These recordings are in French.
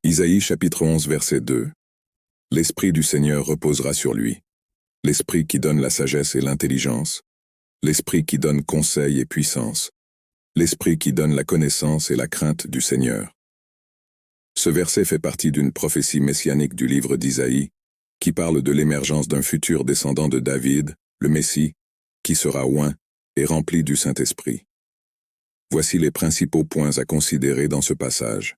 Isaïe chapitre 11 verset 2. L'Esprit du Seigneur reposera sur lui. L'Esprit qui donne la sagesse et l'intelligence. L'Esprit qui donne conseil et puissance. L'Esprit qui donne la connaissance et la crainte du Seigneur. Ce verset fait partie d'une prophétie messianique du livre d'Isaïe, qui parle de l'émergence d'un futur descendant de David, le Messie, qui sera oint et rempli du Saint-Esprit. Voici les principaux points à considérer dans ce passage.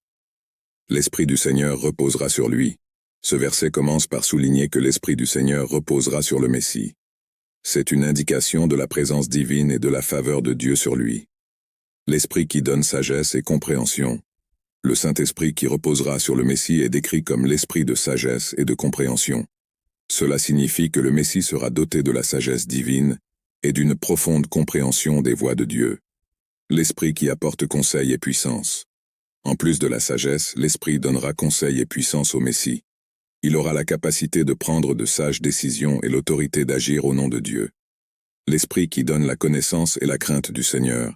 L'Esprit du Seigneur reposera sur lui. Ce verset commence par souligner que l'Esprit du Seigneur reposera sur le Messie. C'est une indication de la présence divine et de la faveur de Dieu sur lui. L'Esprit qui donne sagesse et compréhension. Le Saint-Esprit qui reposera sur le Messie est décrit comme l'Esprit de sagesse et de compréhension. Cela signifie que le Messie sera doté de la sagesse divine et d'une profonde compréhension des voies de Dieu. L'Esprit qui apporte conseil et puissance. En plus de la sagesse, l'Esprit donnera conseil et puissance au Messie. Il aura la capacité de prendre de sages décisions et l'autorité d'agir au nom de Dieu. L'Esprit qui donne la connaissance et la crainte du Seigneur.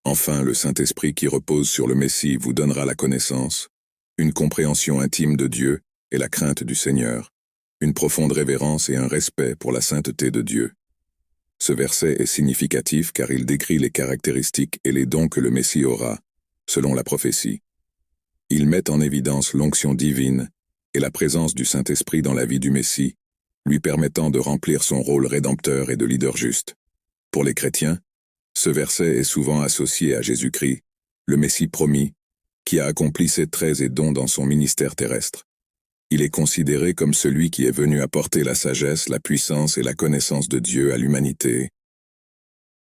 Enfin, le Saint-Esprit qui repose sur le Messie vous donnera la connaissance, une compréhension intime de Dieu et la crainte du Seigneur, une profonde révérence et un respect pour la sainteté de Dieu. Ce verset est significatif car il décrit les caractéristiques et les dons que le Messie aura, selon la prophétie. Il met en évidence l'onction divine et la présence du Saint-Esprit dans la vie du Messie, lui permettant de remplir son rôle rédempteur et de leader juste. Pour les chrétiens, ce verset est souvent associé à Jésus-Christ, le Messie promis, qui a accompli ses traits et dons dans son ministère terrestre. Il est considéré comme celui qui est venu apporter la sagesse, la puissance et la connaissance de Dieu à l'humanité,